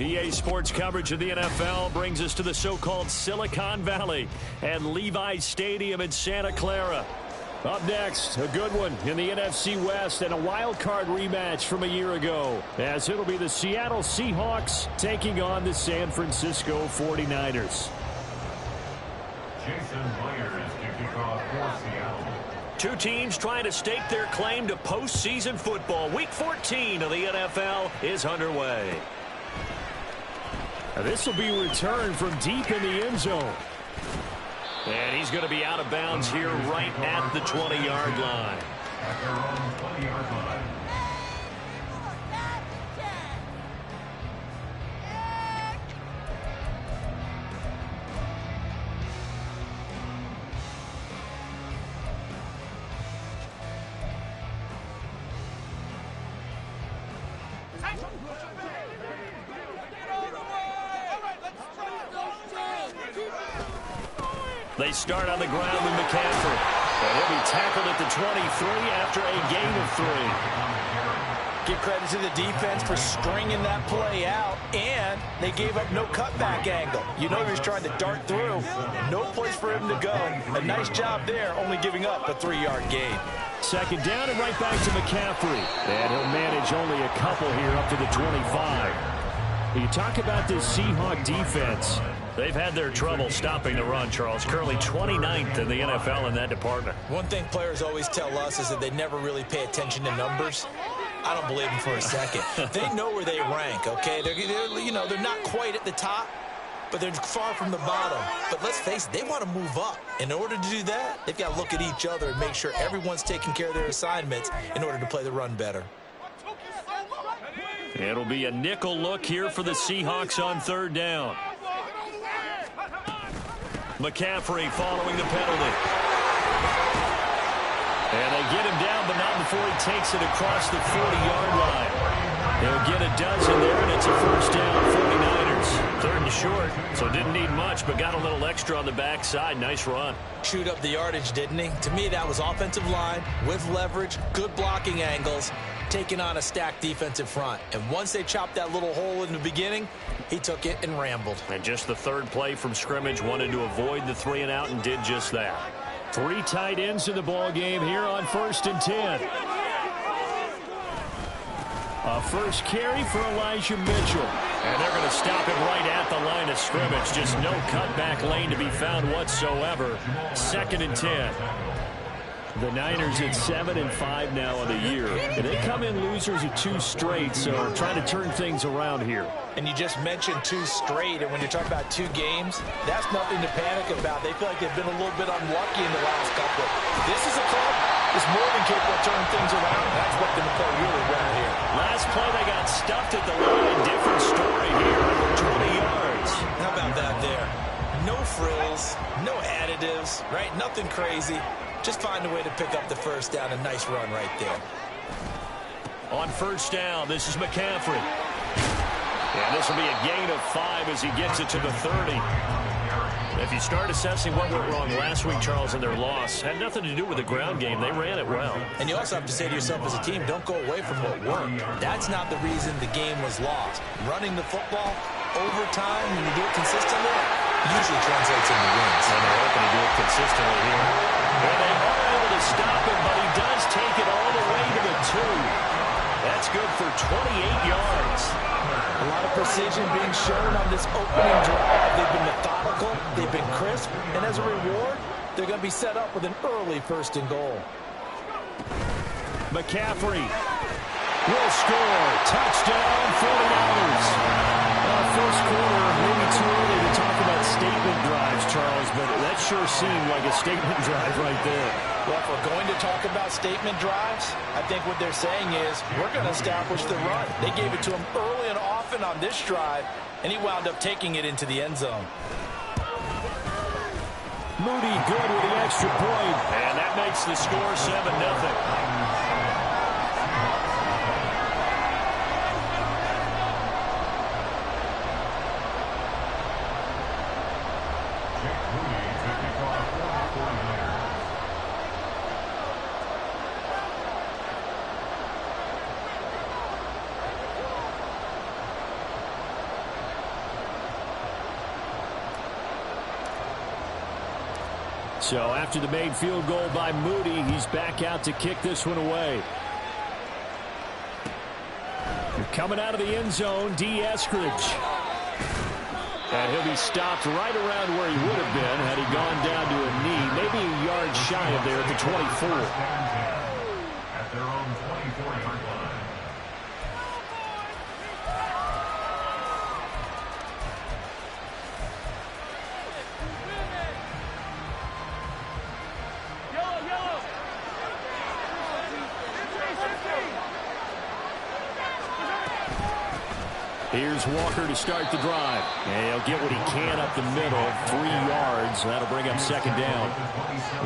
EA Sports coverage of the NFL brings us to the so-called Silicon Valley and Levi's Stadium in Santa Clara. Up next, a good one in the NFC West and a wild card rematch from a year ago, as it'll be the Seattle Seahawks taking on the San Francisco 49ers. Jason Myers kicking off for Seattle. Two teams trying to stake their claim to postseason football. Week 14 of the NFL is underway. Now this will be returned from deep in the end zone. And he's going to be out of bounds here right at the 20-yard line. At their own 20-yard line. They start on the ground with McCaffrey. And he'll be tackled at the 23 after a gain of 3. Give credit to the defense for stringing that play out, and they gave up no cutback angle. You know he was trying to dart through. No place for him to go. A nice job there, only giving up a 3-yard gain. Second down and right back to McCaffrey. And he'll manage only a couple here up to the 25. You talk about this Seahawk defense. They've had their trouble stopping the run, Charles. Currently 29th in the NFL in that department. One thing players always tell us is that they never really pay attention to numbers. I don't believe them for a second. They know where they rank, okay? They're not quite at the top, but they're far from the bottom. But let's face it, they want to move up. In order to do that, they've got to look at each other and make sure everyone's taking care of their assignments in order to play the run better. It'll be a nickel look here for the Seahawks on third down. McCaffrey following the penalty. And they get him down, but not before he takes it across the 40-yard line. They'll get a dozen there, and it's a first down, 49ers. Third and short, so didn't need much, but got a little extra on the backside. Nice run. Chewed up the yardage, didn't he? To me, that was offensive line with leverage, good blocking angles, taking on a stacked defensive front. And once they chopped that little hole in the beginning, he took it and rambled. And just the third play from scrimmage, wanted to avoid the 3 and out and did just that. 3 tight ends in the ball game here on 1st and 10. A first carry for Elijah Mitchell. And they're going to stop him right at the line of scrimmage. Just no cutback lane to be found whatsoever. 2nd and 10. The Niners at 7-5 now of the year. And they come in losers of 2 straight, so trying to turn things around here. And you just mentioned 2 straight, and when you talk about 2 games, that's nothing to panic about. They feel like they've been a little bit unlucky in the last couple. This is a club that's more than capable of turning things around. That's what they play really well here. Last play, they got stuffed at the line. Different story here. 20 yards. How about that there? No frills, no additives, right? Nothing crazy. Just find a way to pick up the first down. A nice run right there. On first down, this is McCaffrey. And this will be a gain of 5 as he gets it to the 30. If you start assessing what went wrong last week, Charles, in their loss, had nothing to do with the ground game. They ran it well. And you also have to say to yourself as a team, don't go away from what worked. That's not the reason the game was lost. Running the football over time, when you do it consistently, usually translates into wins. And they're hoping to do it consistently here. And they are able to stop him, but he does take it all the way to the 2. That's good for 28 yards. A lot of precision being shown on this opening drive. They've been methodical, they've been crisp, and as a reward, they're going to be set up with an early 1st and goal. McCaffrey will score. Touchdown, 49ers. First quarter, maybe too early to talk about statement drives, Charles, but that sure seemed like a statement drive right there. Well, if we're going to talk about statement drives, I think what they're saying is we're going to establish the run. They gave it to him early and often on this drive, and he wound up taking it into the end zone. Moody good with the extra point, and that makes the score 7-0. So after the made field goal by Moody, he's back out to kick this one away. Coming out of the end zone, D. Eskridge. And he'll be stopped right around where he would have been had he gone down to a knee, maybe a yard shy of there at the 24. At their own 24-yard line. Here's Walker to start the drive. And he'll get what he can up the middle, 3 yards. That'll bring up second down.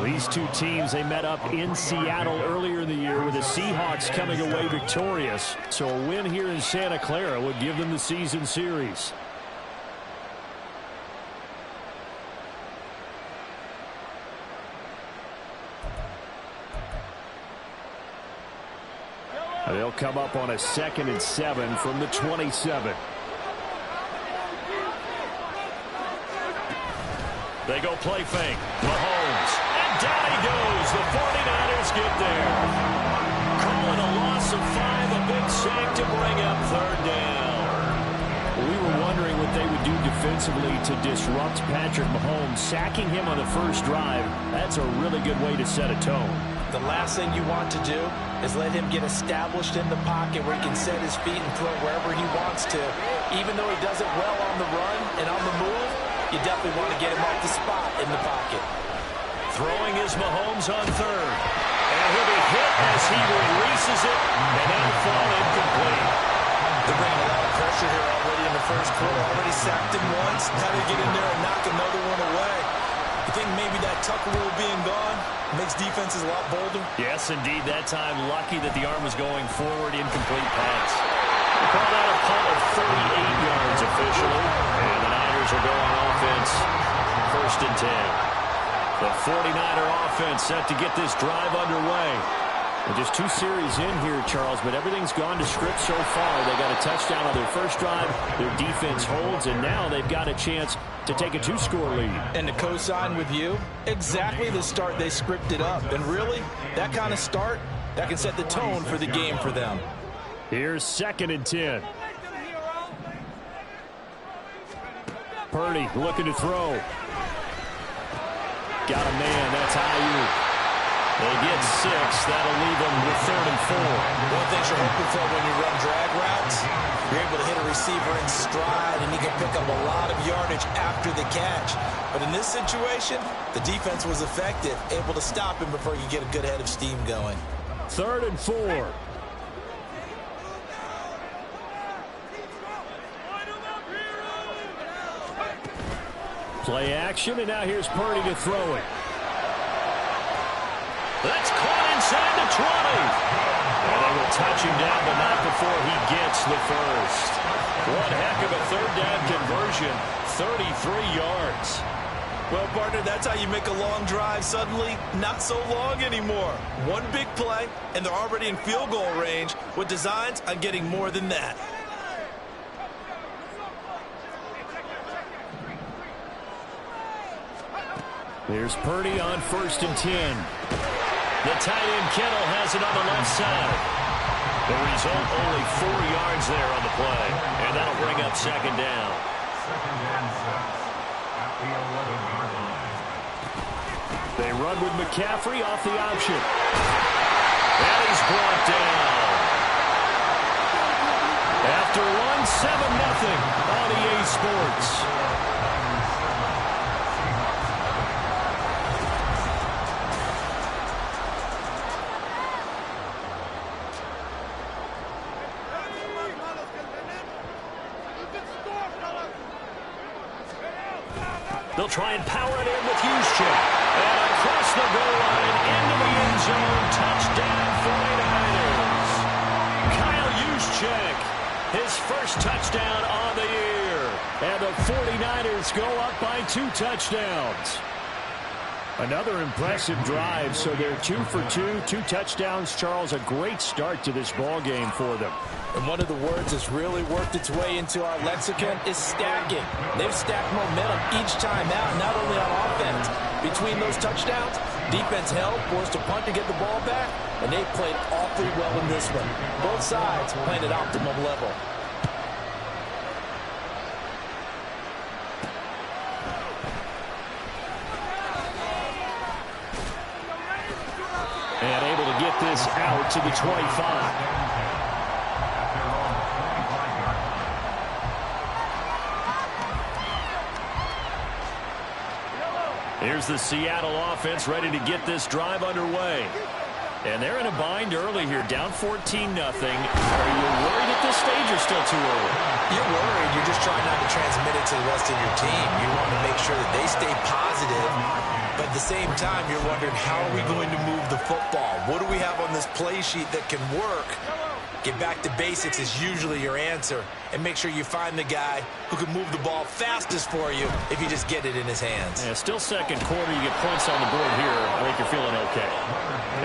These two teams, they met up in Seattle earlier in the year with the Seahawks coming away victorious. So a win here in Santa Clara would give them the season series. They'll come up on a 2nd and 7 from the 27. They go play fake. Mahomes. And down he goes. The 49ers get there. Calling a loss of 5. A big sack to bring up 3rd down. We were wondering what they would do defensively to disrupt Patrick Mahomes. Sacking him on the first drive, that's a really good way to set a tone. The last thing you want to do is let him get established in the pocket where he can set his feet and throw wherever he wants to. Even though he does it well on the run and on the move, you definitely want to get him off the spot in the pocket. Throwing is Mahomes on 3rd. And he'll be hit as he releases it, and that'll fall incomplete. They're bringing a lot of pressure here already in the first quarter. Already sacked him once. How to get in there and knock another one away. I think maybe that Tucker rule being gone makes defenses a lot bolder. Yes, indeed. That time, lucky that the arm was going forward. Incomplete pass. They called out a punt of 38 yards officially. And the Niners will go on offense. 1st and 10. The 49er offense set to get this drive underway. And just 2 series in here, Charles, but everything's gone to script so far. They got a touchdown on their first drive. Their defense holds, and now they've got a chance to take a 2-score lead. And to co-sign with you, exactly the start they scripted up. And really, that kind of start, that can set the tone for the game for them. Here's 2nd and 10. Purdy looking to throw. Got a man, that's Ayuk. They get 6. That'll leave them with 3rd and 4. One thing you're hoping for when you run drag routes, you're able to hit a receiver in stride, and he can pick up a lot of yardage after the catch. But in this situation, the defense was effective, able to stop him before you get a good head of steam going. 3rd and 4. Play action, and now here's Purdy to throw it. That's caught inside the 20. And they will touch him down, but not before he gets the first. One heck of a 3rd down conversion, 33 yards. Well, partner, that's how you make a long drive suddenly not so long anymore. One big play, and they're already in field goal range with designs on getting more than that. Here's Purdy on 1st and 10. The tight end Kittle has it on the left side. The result, only 4 yards there on the play. And that'll bring up 2nd down. 2nd and 6 at the 11-yard line. They run with McCaffrey off the option. And he's brought down. After one, 7-0 on EA Sports. They'll try and power it in with Juszczyk. And across the goal line, into the end zone. Touchdown, 49ers. Kyle Juszczyk, his first touchdown on the year. And the 49ers go up by 2 touchdowns. Another impressive drive, so they're 2 for 2, 2 touchdowns. Charles, a great start to this ball game for them. And one of the words that's really worked its way into our lexicon is stacking. They've stacked momentum each time out, not only on offense. between those touchdowns, defense held, forced a punt to get the ball back, and they played awfully well in this one. Both sides playing at optimum level. And able to get this out to the 25. Here's the Seattle offense ready to get this drive underway. And they're in a bind early here, down 14-0. Are you worried at this stage or still too early? You're worried. You're just trying not to transmit it to the rest of your team. You want to make sure that they stay positive. But at the same time, you're wondering, how are we going to move the football? What do we have on this play sheet that can work? Get back to basics is usually your answer. And make sure you find the guy who can move the ball fastest for you if you just get it in his hands. Yeah, still second quarter. You get points on the board here. I think you're feeling okay.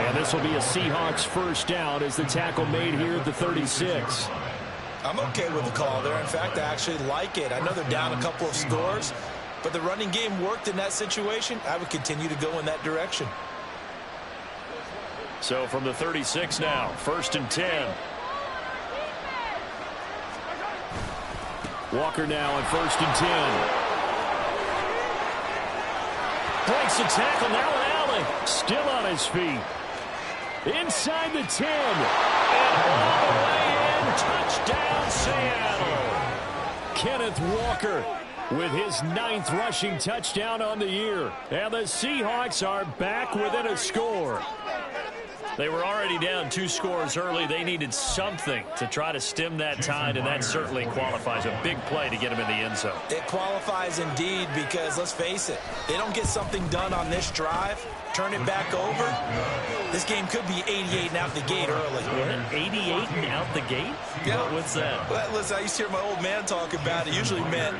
And this will be a Seahawks first down as the tackle made here at the 36. I'm okay with the call there. In fact, I actually like it. I know they're down a couple of scores, but the running game worked in that situation. I would continue to go in that direction. So from the 36 now, 1st and 10. Walker now on 1st and 10. Breaks the tackle, now Allen. Still on his feet. Inside the 10. And all the way in. Touchdown, Seattle. Kenneth Walker with his 9th rushing touchdown on the year. And the Seahawks are back within a score. They were already down 2 scores early. They needed something to try to stem that tide, and that certainly qualifies. A big play to get them in the end zone. It qualifies indeed because, let's face it, they don't get something done on this drive, turn it back over, this game could be 88 and out the gate early. 88 and out the gate? Yeah. What's that? Well, listen, I used to hear my old man talk about it. Usually meant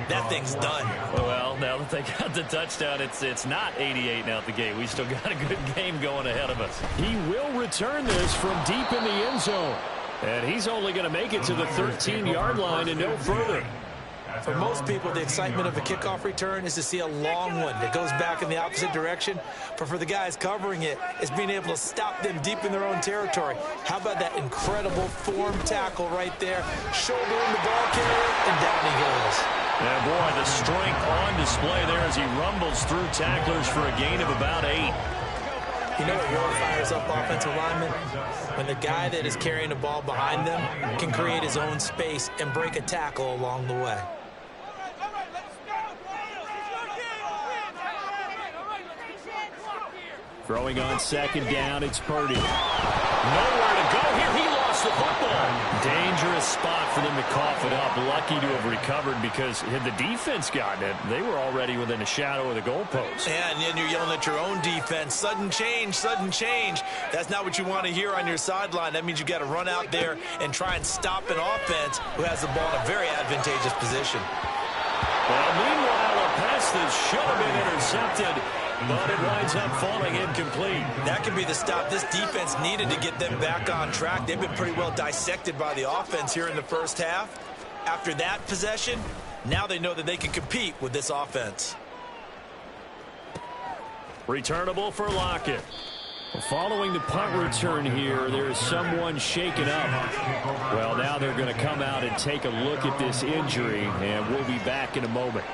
that thing's done. Well, now that they got the touchdown, it's not 88 and out the gate. We still got a good game going ahead of us. He will return this from deep in the end zone. And he's only going to make it to the 13-yard line and no further. For most people, the excitement of a kickoff return is to see a long one that goes back in the opposite direction. But for the guys covering it, it's being able to stop them deep in their own territory. How about that incredible form tackle right there? Shouldering the ball carrier, and down he goes. And boy, the strength on display there as he rumbles through tacklers for a gain of about 8. You know what really fires up offensive linemen? When the guy that is carrying the ball behind them can create his own space and break a tackle along the way. Throwing on 2nd down, it's Purdy. Nowhere to go here. He lost the football. Dangerous spot for them to cough it up. Lucky to have recovered because had the defense gotten it, they were already within a shadow of the goalpost. Yeah, and then you're yelling at your own defense. Sudden change, sudden change. That's not what you want to hear on your sideline. That means you've got to run out there and try and stop an offense who has the ball in a very advantageous position. Well, meanwhile, a pass that should have been intercepted, but it winds up falling incomplete. That could be the stop this defense needed to get them back on track. They've been pretty well dissected by the offense here in the first half. After that possession, now they know that they can compete with this offense. Returnable for Lockett. Following the punt return here, there is someone shaken up. Well, now they're going to come out and take a look at this injury, and we'll be back in a moment.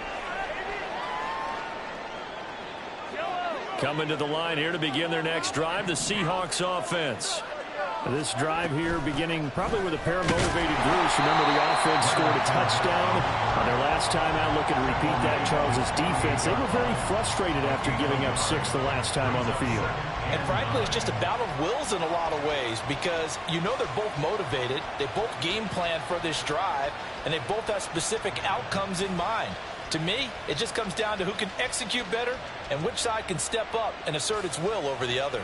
Coming to the line here to begin their next drive, the Seahawks offense. This drive here beginning probably with a pair of motivated groups. Remember, the offense scored a touchdown on their last time out. Looking to repeat that, Charles's defense. They were very frustrated after giving up 6 the last time on the field. And frankly, it's just a battle of wills in a lot of ways because you know they're both motivated. They both game plan for this drive, and they both have specific outcomes in mind. To me, it just comes down to who can execute better and which side can step up and assert its will over the other.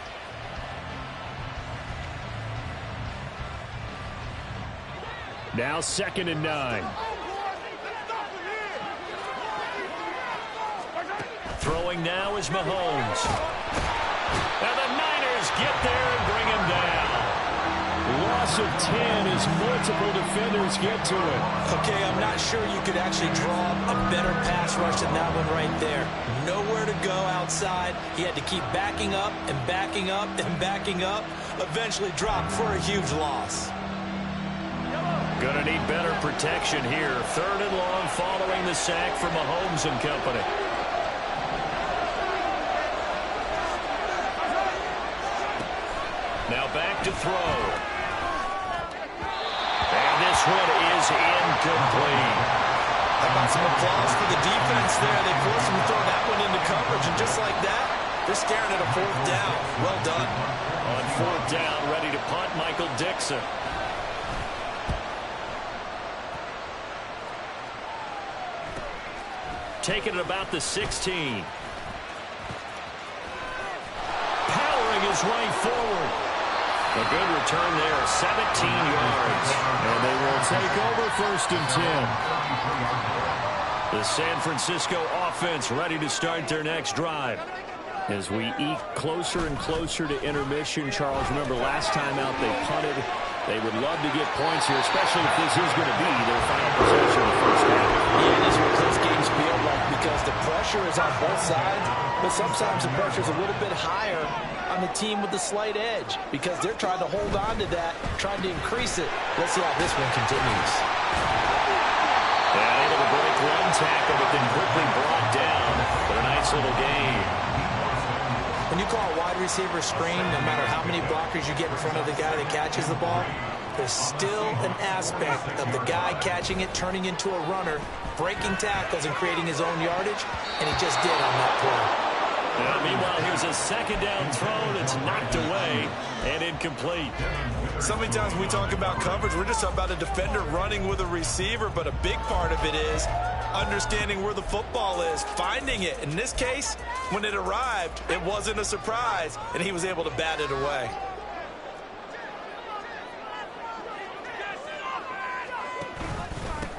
Now 2nd and 9. Throwing now is Mahomes. And the Niners get there and bring him down. loss of 10 as multiple defenders get to it. Okay, I'm not sure you could actually draw a better pass rush than that one right there. Nowhere to go outside. He had to keep backing up and backing up and backing up. Eventually dropped for a huge loss. Gonna need better protection here. 3rd and long following the sack from Mahomes and company. Now back to throw. And this one is incomplete. How about some applause for the defense there? They forced him to throw that one into coverage, and just like that, they're staring at a 4th down. Well done. On 4th down, ready to punt, Michael Dixon. Taking it about the 16. Powering his way forward. A good return there, 17 yards. And they will take over 1st and 10. The San Francisco offense ready to start their next drive. As we eke closer and closer to intermission, Charles, remember last time out they punted. They would love to get points here, especially if this is going to be their final possession of the first half. Yeah, it is what close games feel like because the pressure is on both sides, but sometimes the pressure is a little bit higher on the team with the slight edge because they're trying to hold on to that, trying to increase it. Let's see how this one continues. Yeah, able to break one tackle, but then quickly brought down for a nice little gain. When you call a wide receiver screen, no matter how many blockers you get in front of the guy that catches the ball, there's still an aspect of the guy catching it, turning into a runner, breaking tackles and creating his own yardage, and he just did on that play. Meanwhile, here's a 2nd down throw that's knocked away and incomplete. So many times when we talk about coverage, we're just talking about a defender running with a receiver, but a big part of it is understanding where the football is, finding it. In this case, when it arrived, it wasn't a surprise, and he was able to bat it away.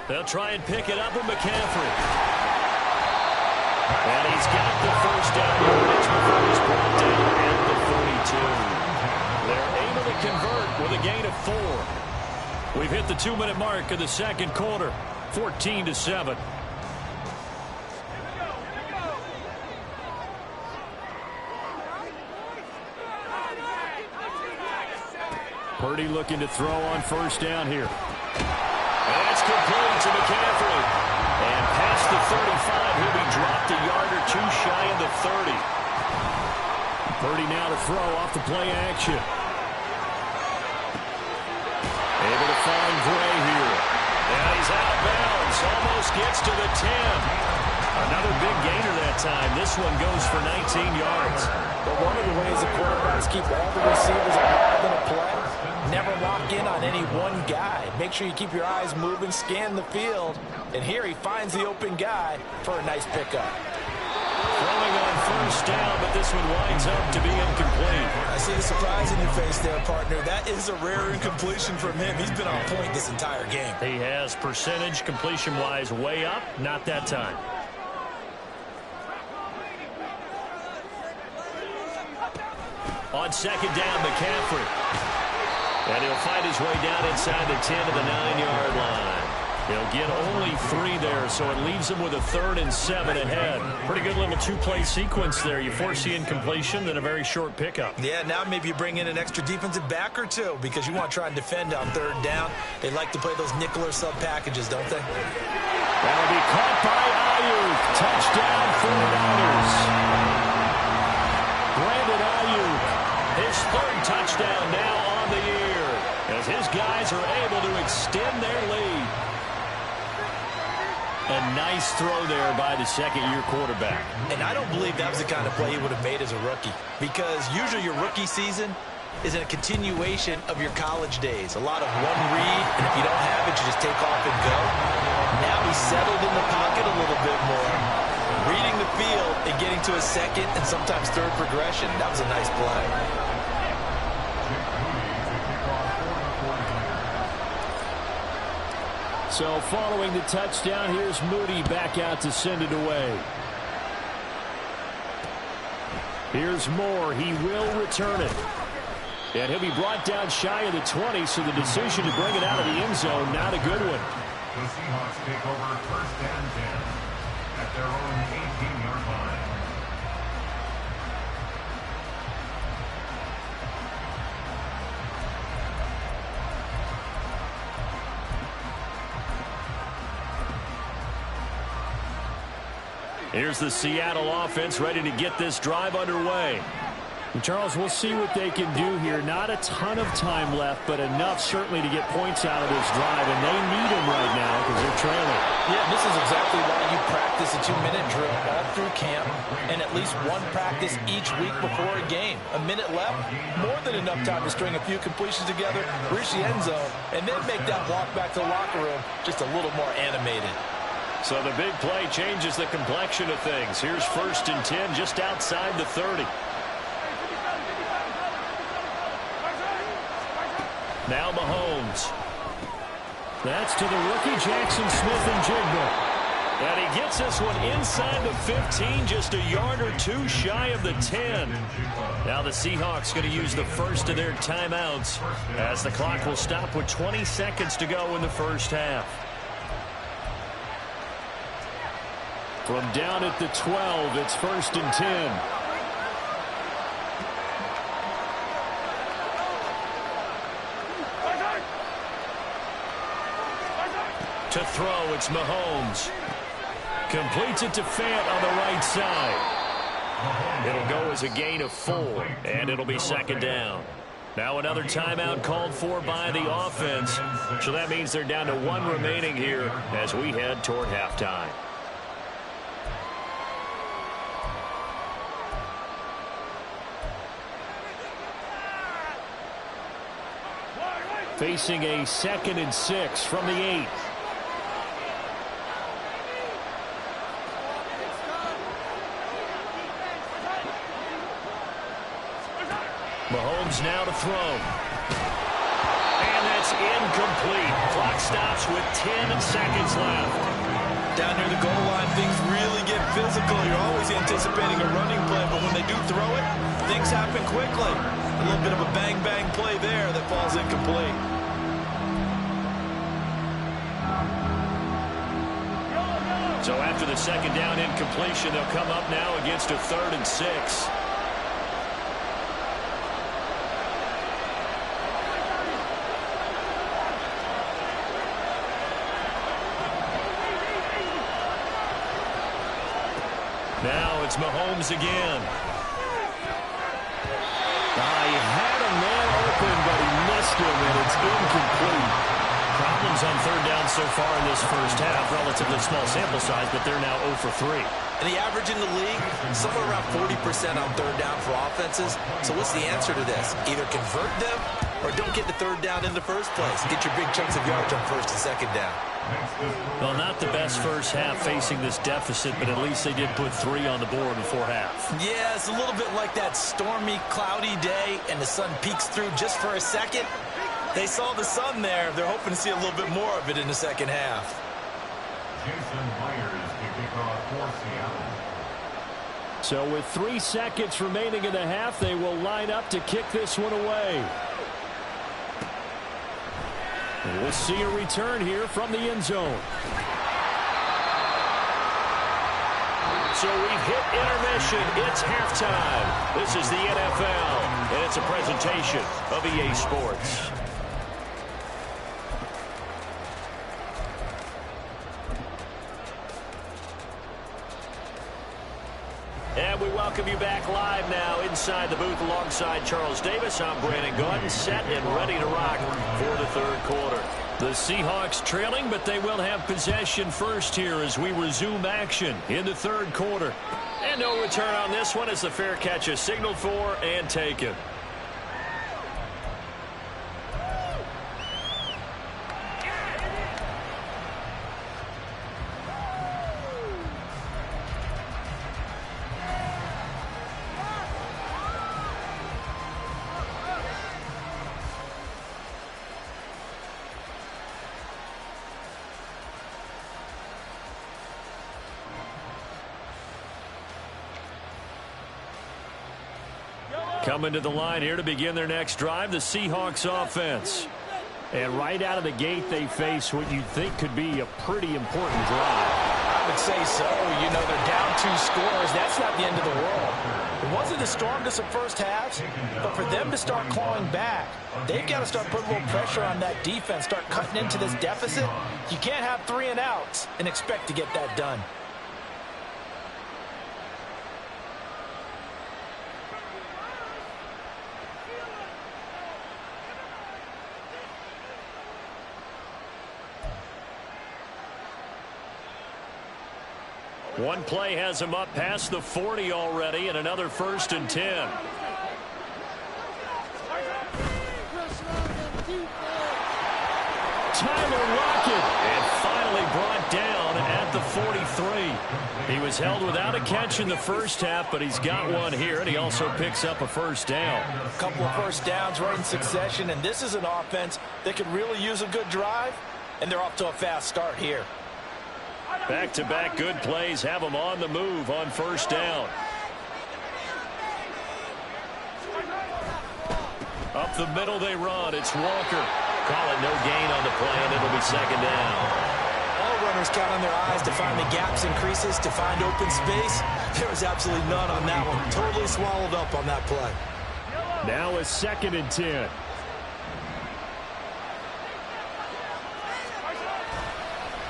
They'll try and pick it up with McCaffrey. And he's got the 1st down yardage before he's brought down at the 42. They're able to convert with a gain of 4. We've hit the 2-minute mark of the 2nd quarter, 14-7. Purdy looking to throw on 1st down here. And it's complete to McCaffrey. And past the 35, he'll be dropped a yard or 2 shy of the 30. Purdy now to throw off the play action. Able to find Gray here. And he's out of bounds. Almost gets to the 10. Another big gainer that time. This one goes for 19 yards. But one of the ways the quarterbacks keep all the receivers involved in a play, never lock in on any one guy. Make sure you keep your eyes moving, scan the field. And here he finds the open guy for a nice pickup. Throwing on 1st down, but this one winds up to be incomplete. I see the surprise in your face there, partner. That is a rare incompletion from him. He's been on point this entire game. He has percentage completion-wise way up, not that time. On 2nd down, McCaffrey. And he'll find his way down inside the 10 to the 9-yard line. He'll get only 3 there, so it leaves him with a 3rd and 7 ahead. Pretty good little 2-play sequence there. You force the incompletion, then a very short pickup. Yeah, now maybe you bring in an extra defensive back or 2 because you want to try and defend on 3rd down. They like to play those nickel or sub packages, don't they? That'll be caught by Ayuk. Touchdown 49ers. Brandon Ayuk, his 3rd touchdown now on the year as his guys are able to extend their lead. A nice throw there by the 2nd-year quarterback. And I don't believe that was the kind of play he would have made as a rookie because usually your rookie season is a continuation of your college days. A lot of one read, and if you don't have it, you just take off and go. Now he's settled in the pocket a little bit more, reading the field and getting to a 2nd and sometimes 3rd progression. That was a nice play. So following the touchdown, here's Moody back out to send it away. Here's Moore. He will return it. And he'll be brought down shy of the 20, so the decision to bring it out of the end zone, not a good one. The Seahawks take over first and 10 at their own 18-yard line. Here's the Seattle offense ready to get this drive underway. Charles, we'll see what they can do here. Not a ton of time left, but enough certainly to get points out of this drive, and they need them right now because they're trailing. Yeah, this is exactly why you practice a 2-minute drill all through camp and at least one practice each week before a game. A minute left, more than enough time to string a few completions together, reach the end zone, and then make that walk back to the locker room just a little more animated. So the big play changes the complexion of things. Here's first and 10 just outside the 30. Now Mahomes. That's to the rookie Jackson Smith-Njigba. And he gets this one inside the 15, just a yard or two shy of the 10. Now the Seahawks going to use the first of their timeouts as the clock will stop with 20 seconds to go in the first half. From down at the 12, it's first and 10. To throw, it's Mahomes. Completes it to Fant on the right side. It'll go as a gain of 4, and it'll be second down. Now another timeout called for by the offense. So that means they're down to 1 remaining here as we head toward halftime. Facing a 2nd and 6 from the 8. Mahomes now to throw. And that's incomplete. Clock stops with 10 seconds left. Down near the goal line, things really get physical. You're always anticipating a running play, but when they do throw it, things happen quickly. A little bit of a bang-bang play there that falls incomplete. So after the second down incompletion, they'll come up now against a 3rd and 6. Now it's Mahomes again. He had a man open, but he missed him, and it's incomplete. Problems on 3rd down so far in this first half. Relatively small sample size, but they're now 0 for 3. And the average in the league, somewhere around 40% on 3rd down for offenses. So what's the answer to this? Either convert them or don't get the 3rd down in the first place. Get your big chunks of yards on 1st and 2nd down. Well, not the best first half facing this deficit, but at least they did put 3 on the board before half. Yeah, it's a little bit like that stormy, cloudy day, and the sun peeks through just for a second. They saw the sun there. They're hoping to see a little bit more of it in the second half. Jason Myers to kick off for Seattle. So with 3 seconds remaining in the half, they will line up to kick this one away. And we'll see a return here from the end zone. So we've hit intermission. It's halftime. This is the NFL, and it's a presentation of EA Sports. And we welcome you back live now inside the booth alongside Charles Davis. I'm Brandon Gordon, set and ready to rock for the 3rd quarter. The Seahawks trailing, but they will have possession first here as we resume action in the 3rd quarter. And no return on this one as the fair catch is signaled for and taken. Go on! Coming to the line here to begin their next drive, the Seahawks offense. And right out of the gate, they face what you'd think could be a pretty important drive. I would say so. You know, they're down 2 scores. That's not the end of the world. It wasn't the strongest of first halves, but for them to start clawing back, they've got to start putting a little pressure on that defense, start cutting into this deficit. You can't have 3 and outs and expect to get that done. One play has him up past the 40 already, and another 1st and 10. Tyler Lockett, and finally brought down at the 43. He was held without a catch in the first half, but he's got one here, and he also picks up a 1st down. A couple of 1st downs right in succession, and this is an offense that could really use a good drive, and they're off to a fast start here. Back-to-back good plays have them on the move on 1st down. Up the middle they run. It's Walker. Call it no gain on the play, and it'll be 2nd down. All runners count on their eyes to find the gaps and creases, to find open space. There was absolutely none on that one. Totally swallowed up on that play. Now it's 2nd and 10.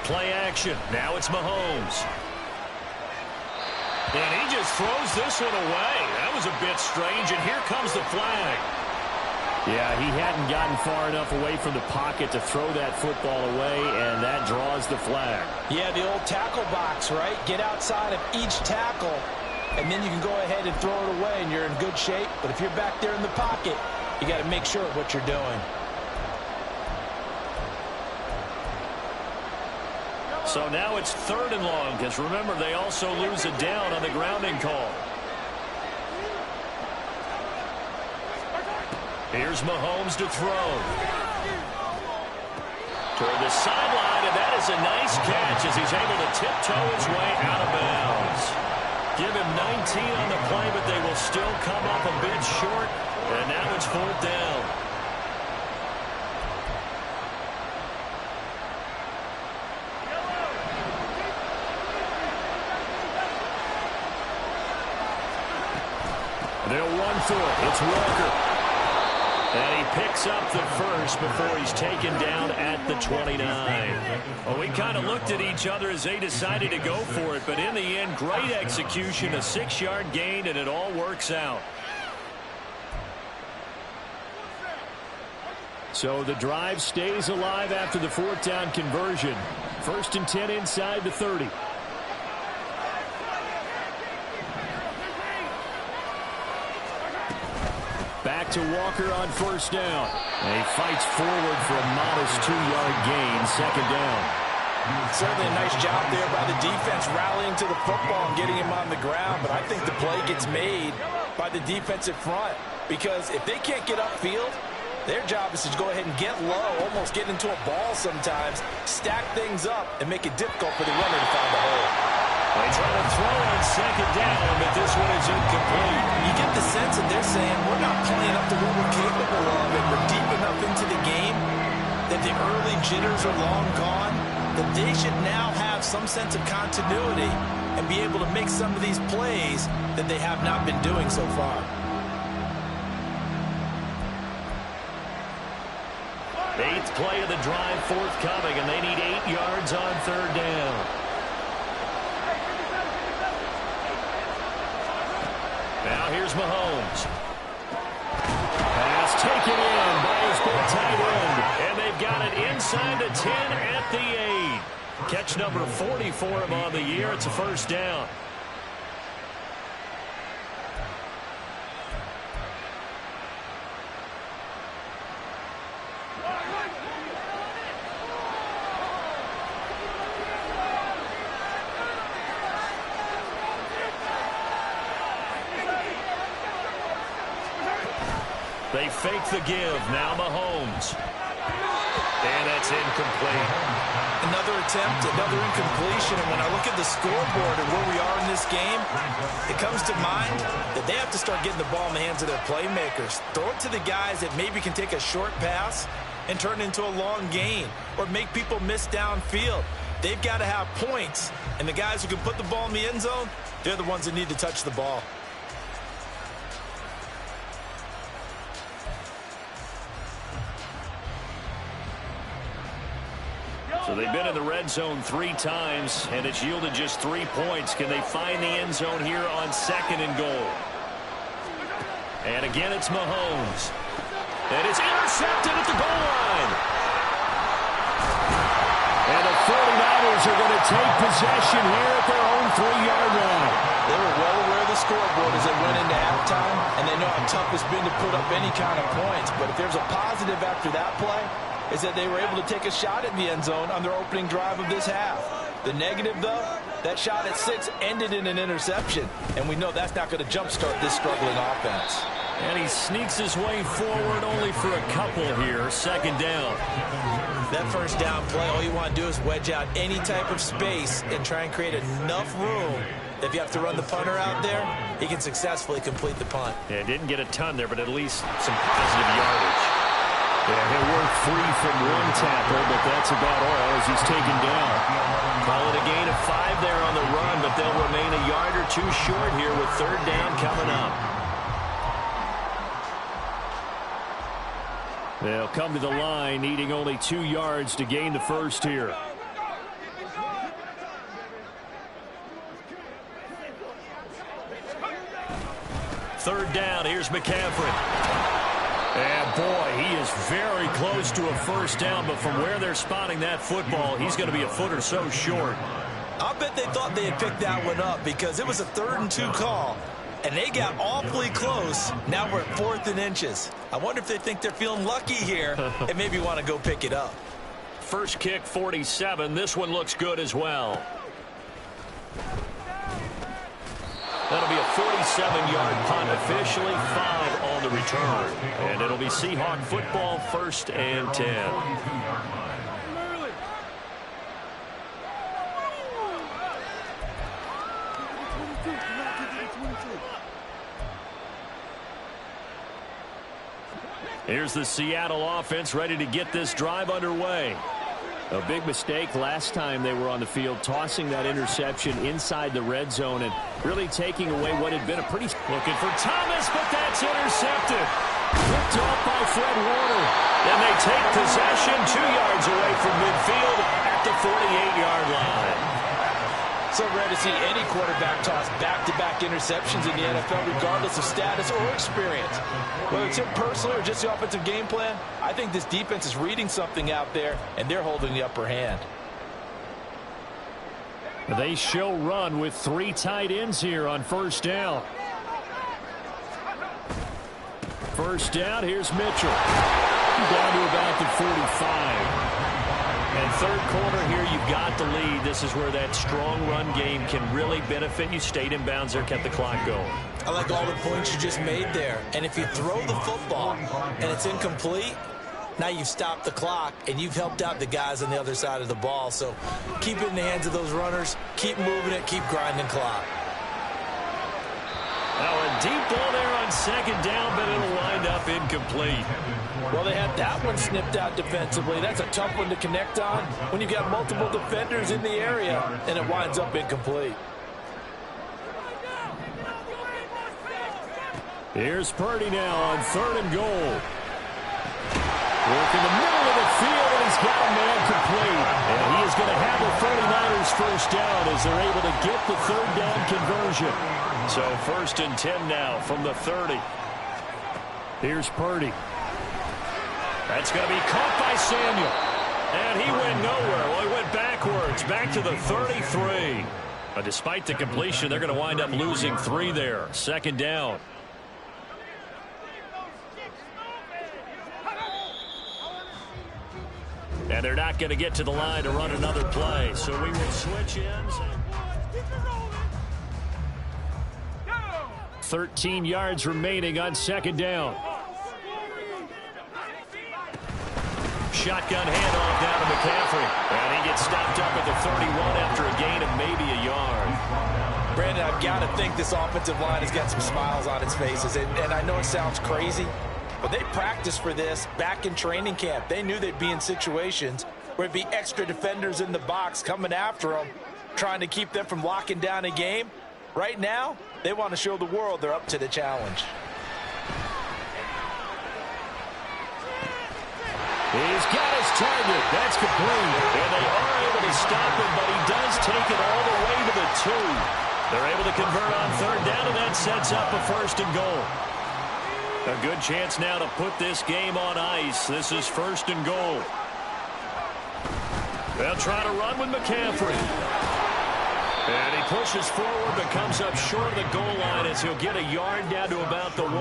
Play action. Now it's Mahomes. And he just throws this one away. That was a bit strange, and here comes the flag. Yeah, he hadn't gotten far enough away from the pocket to throw that football away, and that draws the flag. Yeah, the old tackle box, right? Get outside of each tackle, and then you can go ahead and throw it away, and you're in good shape. But if you're back there in the pocket, you got to make sure of what you're doing. So now it's 3rd and long, because remember, they also lose a down on the grounding call. Here's Mahomes to throw. Toward the sideline, and that is a nice catch as he's able to tiptoe his way out of bounds. Give him 19 on the play, but they will still come up a bit short, and now it's 4th down. They'll run through it. It's Walker. And he picks up the 1st before he's taken down at the 29. Well, we kind of looked at each other as they decided to go for it, but in the end, great execution, a 6-yard gain, and it all works out. So the drive stays alive after the 4th down conversion. 1st and 10 inside the 30. Back to Walker on 1st down. And he fights forward for a modest 2-yard gain, 2nd down. Certainly a nice job there by the defense rallying to the football and getting him on the ground, but I think the play gets made by the defensive front, because if they can't get upfield, their job is to go ahead and get low, almost get into a ball sometimes, stack things up, and make it difficult for the runner to find the hole. They try to throw on 2nd down, but this one is incomplete. You get the sense that they're saying we're not playing up to what we're capable of, and we're deep enough into the game that the early jitters are long gone, that they should now have some sense of continuity and be able to make some of these plays that they have not been doing so far. Eighth play of the drive forthcoming, and they need 8 yards on 3rd down. Now here's Mahomes. Pass taken in by his big tight end. And they've got it inside the 10 at the 8. Catch number 40 for him on the year. It's a 1st down. They fake the give. Now Mahomes. And that's incomplete. Another attempt, another incompletion. And when I look at the scoreboard and where we are in this game, it comes to mind that that they have to start getting the ball in the hands of their playmakers. Throw it to the guys that maybe can take a short pass and turn it into a long gain or make people miss downfield. They've got to have points, and the guys who can put the ball in the end zone, they're the ones that need to touch the ball. So they've been in the red zone 3 times, and it's yielded just 3 points. Can they find the end zone here on 2nd and goal? And again, it's Mahomes. And it's intercepted at the goal line. And the 49ers are going to take possession here at their own 3-yard line. They were well aware of the scoreboard as they went into halftime, and they know how tough it's been to put up any kind of points. But if there's a positive after that play, is that they were able to take a shot at the end zone on their opening drive of this half. The negative, though, that shot at 6 ended in an interception, and we know that's not going to jumpstart this struggling offense. And he sneaks his way forward only for a couple here. 2nd down. That first down play, all you want to do is wedge out any type of space and try and create enough room that if you have to run the punter out there, he can successfully complete the punt. Yeah, didn't get a ton there, but at least some positive yardage. Yeah, he'll work free from one tackle, but that's about all as he's taken down. Call it a gain of 5 there on the run, but they'll remain a yard or 2 short here with 3rd down coming up. They'll come to the line, needing only 2 yards to gain the first here. Third down, here's McCaffrey. And boy, he is very close to a first down, but from where they're spotting that football, he's going to be a foot or so short. I bet they thought they had picked that one up because it was a 3rd and 2 call, and they got awfully close. Now we're at 4th and inches. I wonder if they think they're feeling lucky here and maybe want to go pick it up. First kick, 47. This one looks good as well. That'll be a 47-yard punt, officially 5 on the return. And it'll be Seahawk football, 1st and 10. Here's the Seattle offense ready to get this drive underway. A big mistake last time they were on the field, tossing that interception inside the red zone and really taking away what had been a pretty... Looking for Thomas, but that's intercepted. Picked off by Fred Warner. And they take possession 2 yards away from midfield at the 48-yard line. So rare to see any quarterback toss back-to-back interceptions in the NFL, regardless of status or experience. Whether it's him personally or just the offensive game plan, I think this defense is reading something out there, and they're holding the upper hand. They show run with 3 tight ends here on first down. First down, here's Mitchell. Down to about the 45. And 3rd quarter here, you've got the lead. This is where that strong run game can really benefit you. Stayed in bounds there, kept the clock going. I like all the points you just made there. And if you throw the football and it's incomplete, now you've stopped the clock and you've helped out the guys on the other side of the ball. So keep it in the hands of those runners. Keep moving it. Keep grinding clock. Now a deep ball there on 2nd down, but it'll wind up incomplete. Well, they had that one snipped out defensively. That's a tough one to connect on when you've got multiple defenders in the area, and it winds up incomplete. Here's Purdy now on 3rd and goal. Work in the middle of the field, and he's got a man complete. And he is going to have the 49ers first down as they're able to get the 3rd down conversion. So 1st and 10 now from the 30. Here's Purdy. That's going to be caught by Samuel. And he went nowhere. Well, he went backwards, back to the 33. But despite the completion, they're going to wind up losing 3 there. 2nd down. And they're not going to get to the line to run another play. So we will switch ends. 13 yards remaining on 2nd down. Shotgun handoff down to McCaffrey. And he gets stopped up at the 31 after a gain of maybe a yard. Brandon, I've got to think this offensive line has got some smiles on its faces. And I know it sounds crazy, but they practiced for this back in training camp. They knew they'd be in situations where it'd be extra defenders in the box coming after them, trying to keep them from locking down a game. Right now, they want to show the world they're up to the challenge. He's got his target. That's complete. And they are able to stop him, but he does take it all the way to the 2. They're able to convert on third down, and that sets up a 1st and goal. A good chance now to put this game on ice. This is 1st and goal. They'll try to run with McCaffrey. And he pushes forward, but comes up short of the goal line as he'll get a yard down to about the 1.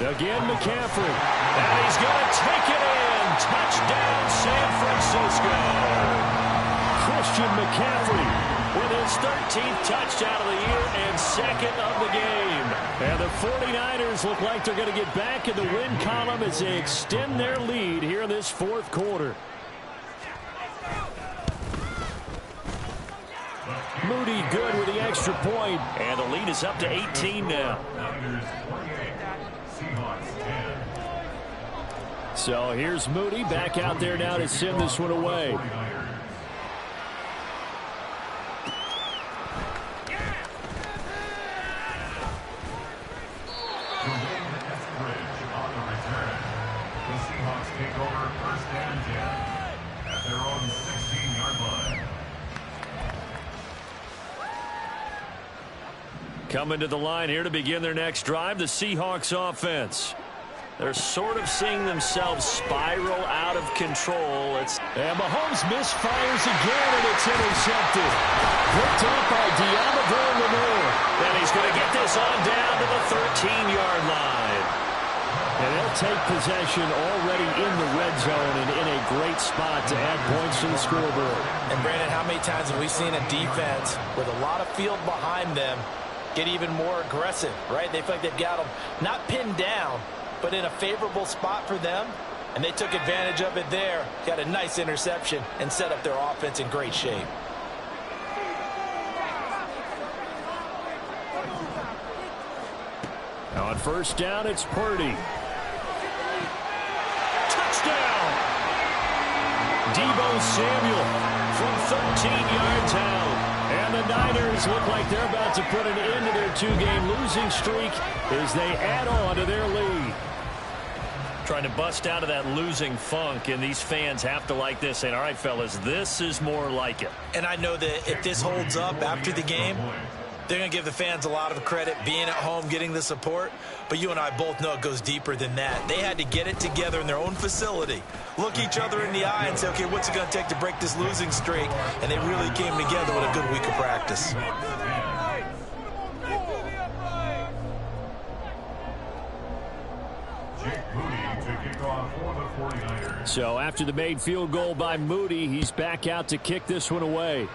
Again, McCaffrey. And he's going to take it in. Touchdown, San Francisco. Christian McCaffrey with his 13th touchdown of the year and 2nd of the game. And the 49ers look like they're going to get back in the win column as they extend their lead here in this 4th quarter. Moody good with the extra point, and the lead is up to 18 now. So here's Moody back out there now to send this one away. Coming to the line here to begin their next drive, the Seahawks offense. They're sort of seeing themselves spiral out of control. And Mahomes misfires again, and it's intercepted. Picked up by Deommodore Lenoir. And he's going to get this on down to the 13-yard line. And they'll take possession already in the red zone and in a great spot to add points to the scoreboard. And, Brandon, how many times have we seen a defense with a lot of field behind them get even more aggressive, right? They feel like they've got them not pinned down, but in a favorable spot for them, and they took advantage of it there. Got a nice interception and set up their offense in great shape. Now on 1st down, it's Purdy. Touchdown! Deebo Samuel from 13 yards out. And the Niners look like they're about to put an end to their 2-game losing streak as they add on to their lead. Trying to bust out of that losing funk, and these fans have to like this, saying, all right, fellas, this is more like it. And I know that if this holds up after the game, they're going to give the fans a lot of credit, being at home, getting the support. But you and I both know it goes deeper than that. They had to get it together in their own facility, look each other in the eye and say, okay, what's it going to take to break this losing streak? And they really came together with a good week of practice. So after the made field goal by Moody, he's back out to kick this one away.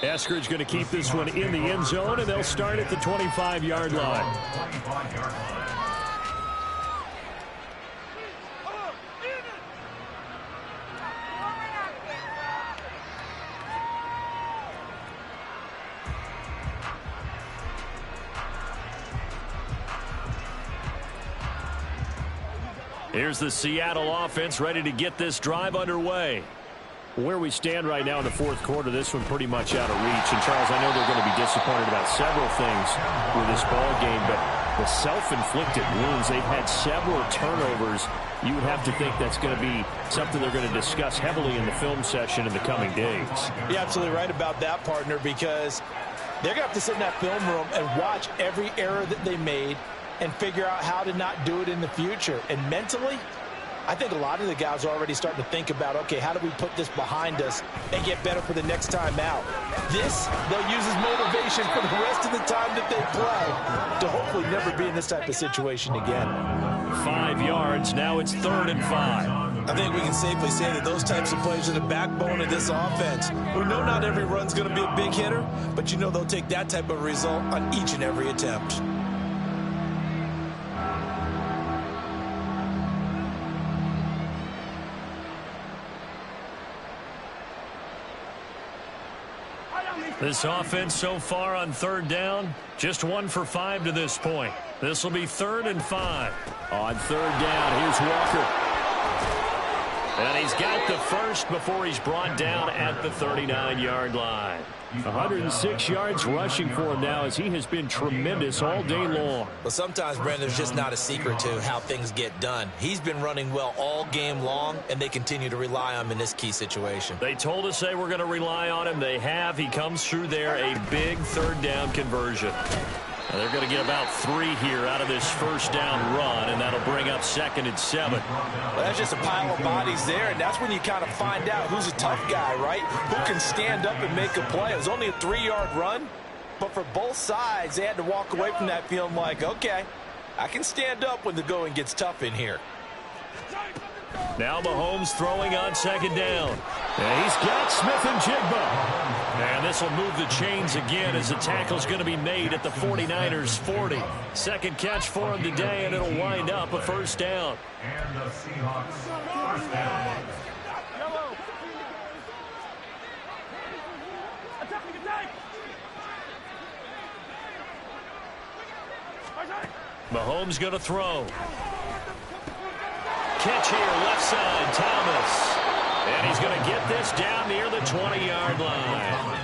Eskridge going to keep this one in the end zone, and they'll start at the 25-yard line. Here's the Seattle offense ready to get this drive underway. Where we stand right now in the 4th quarter, this one pretty much out of reach. And, Charles, I know they're going to be disappointed about several things with this ball game, but the self-inflicted wounds, they've had several turnovers. You would have to think that's going to be something they're going to discuss heavily in the film session in the coming days. You're absolutely right about that, partner, because they're going to have to sit in that film room and watch every error that they made and figure out how to not do it in the future. And mentally, I think a lot of the guys are already starting to think about, okay, how do we put this behind us and get better for the next time out? This, they'll use as motivation for the rest of the time that they play to hopefully never be in this type of situation again. 5 yards. Now it's 3rd and 5. I think we can safely say that those types of plays are the backbone of this offense. We know not every run's going to be a big hitter, but you know they'll take that type of result on each and every attempt. This offense so far on third down, just 1 for 5 to this point. This will be 3rd and 5. On third down, here's Walker. And he's got the first before he's brought down at the 39-yard line. 106 yards rushing for him now as he has been tremendous all day long. Well, sometimes, Brandon, there's just not a secret to how things get done. He's been running well all game long, and they continue to rely on him in this key situation. They told us they were going to rely on him. They have. He comes through there, a big third down conversion. Now they're going to get about 3 here out of this first down run, and that'll bring up 2nd and 7. Well, that's just a pile of bodies there, and that's when you kind of find out who's a tough guy, right? Who can stand up and make a play. It was only a 3-yard run, but for both sides, they had to walk away from that feeling like, okay, I can stand up when the going gets tough in here. Now Mahomes throwing on 2nd down. And he's got Smith and Jigba. And this will move the chains again as the tackle's going to be made at the 49ers 40. 2nd catch for him today, and it'll wind up a first down. And the Seahawks first down. Mahomes going to throw. Catch here, left side, Thomas. And he's going to get this down near the 20-yard line.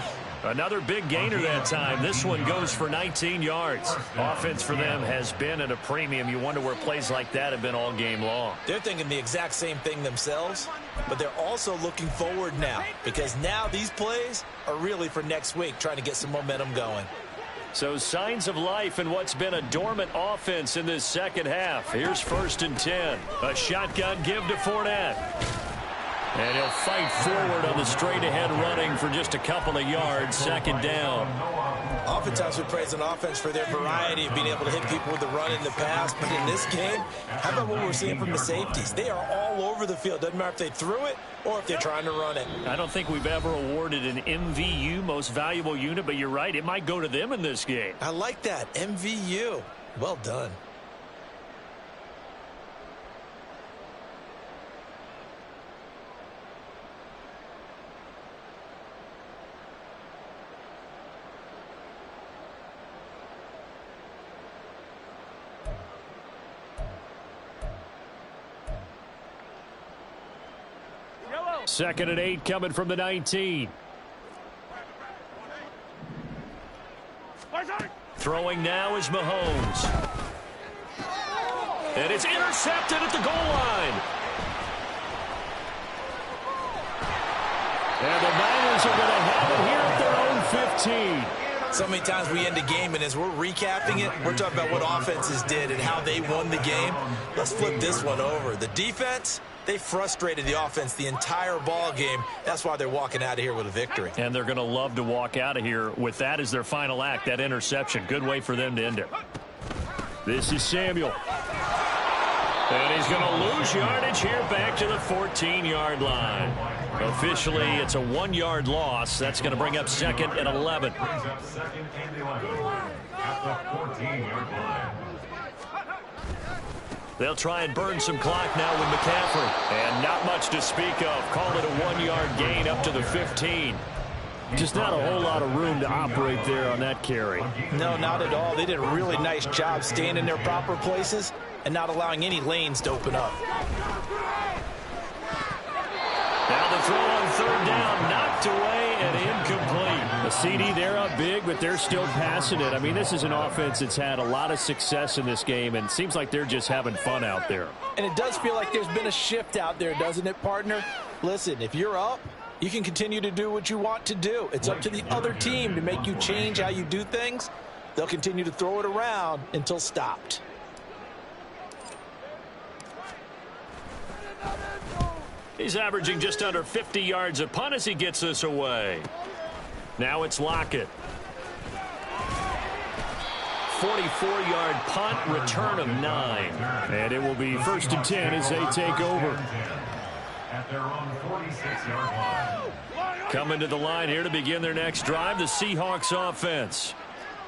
Another big gainer that time. This one goes for 19 yards. Offense for them has been at a premium. You wonder where plays like that have been all game long. They're thinking the exact same thing themselves, but they're also looking forward now because now these plays are really for next week, trying to get some momentum going. So signs of life in what's been a dormant offense in this second half. Here's 1st and 10. A shotgun give to Fournette. And he'll fight forward on the straight-ahead running for just a couple of yards. 2nd down. Oftentimes we praise an offense for their variety of being able to hit people with the run in the past. But in this game, how about what we're seeing from the safeties? They are all over the field. Doesn't matter if they threw it or if they're trying to run it. I don't think we've ever awarded an MVU, most valuable unit, but you're right. It might go to them in this game. I like that. MVU. Well done. Second and 8 coming from the 19. Throwing now is Mahomes. And it's intercepted at the goal line. And the Niners are going to have it here at their own 15. So many times we end a game, and as we're recapping it, we're talking about what offenses did and how they won the game. Let's flip this one over. The defense, they frustrated the offense the entire ball game. That's why they're walking out of here with a victory. And they're going to love to walk out of here with that as their final act, that interception. Good way for them to end it. This is Samuel. And he's going to lose yardage here back to the 14-yard line. Officially, it's a 1-yard loss. That's going to bring up 2nd and 11. Brings up 2nd and 11 at the 14-yard line. They'll try and burn some clock now with McCaffrey. And not much to speak of. Call it a 1-yard gain up to the 15. Just not a whole lot of room to operate there on that carry. No, not at all. They did a really nice job staying in their proper places and not allowing any lanes to open up. Now the throw on 3rd down, knocked away and incomplete. A CD, they're up big, but they're still passing it. I mean, this is an offense that's had a lot of success in this game, and it seems like they're just having fun out there. And it does feel like there's been a shift out there, doesn't it, partner? Listen, if you're up, you can continue to do what you want to do. It's up to the other team to make you change how you do things. They'll continue to throw it around until stopped. He's averaging just under 50 yards a punt as he gets this away. Now it's Lockett. 44-yard punt, return of 9. And it will be 1st and 10 as they take over. At their own 46-yard line. Coming to the line here to begin their next drive, the Seahawks offense.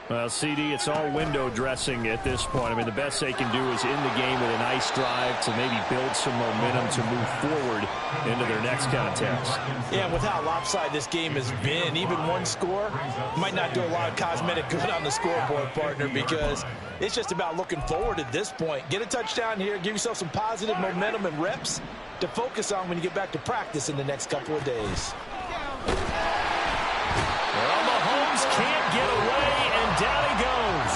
Well, CD, it's all window dressing at this point. I mean, the best they can do is in the game with a nice drive to maybe build some momentum to move forward into their next contest. Yeah, with how lopsided this game has been, even one score might not do a lot of cosmetic good on the scoreboard, partner, because it's just about looking forward at this point. Get a touchdown here, give yourself some positive momentum and reps to focus on when you get back to practice in the next couple of days. Well, Mahomes can't get away, and down he goes.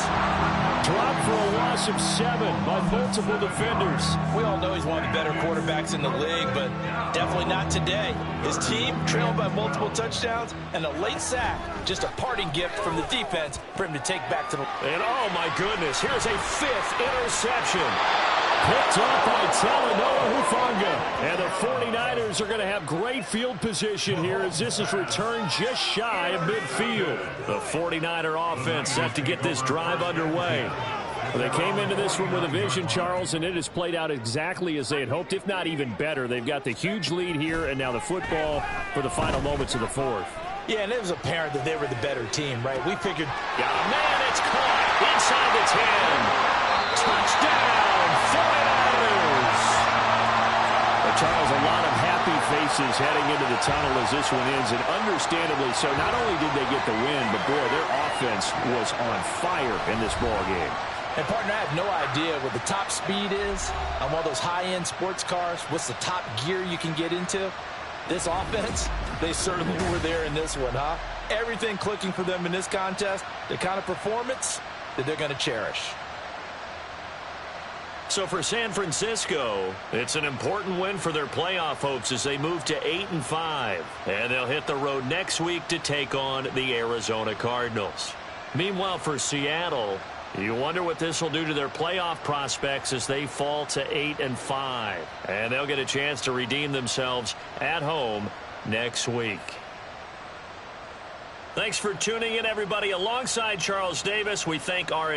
Dropped for a loss of 7 by multiple defenders. We all know he's one of the better quarterbacks in the league, but definitely not today. His team trailed by multiple touchdowns, and a late sack, just a parting gift from the defense for him to take back to the... And oh my goodness, here's a 5th interception. Picked up by Talanoa Hufanga. And the 49ers are going to have great field position here as this is returned just shy of midfield. The 49er offense set to get this drive underway. Well, they came into this one with a vision, Charles, and it has played out exactly as they had hoped, if not even better. They've got the huge lead here, and now the football for the final moments of the 4th. Yeah, and it was apparent that they were the better team, right? We figured... Got a man, it's caught inside the 10. Touchdown! 49ers! But Charles, a lot of happy faces heading into the tunnel as this one ends, and understandably so. Not only did they get the win, but boy, their offense was on fire in this ball game. And partner, I have no idea what the top speed is on one of those high-end sports cars. What's the top gear you can get into? This offense, they certainly were there in this one, huh? Everything clicking for them in this contest, the kind of performance that they're going to cherish. So for San Francisco, it's an important win for their playoff hopes as they move to 8-5. And they'll hit the road next week to take on the Arizona Cardinals. Meanwhile, for Seattle, you wonder what this will do to their playoff prospects as they fall to 8-5. And they'll get a chance to redeem themselves at home next week. Thanks for tuning in, everybody. Alongside Charles Davis, we thank our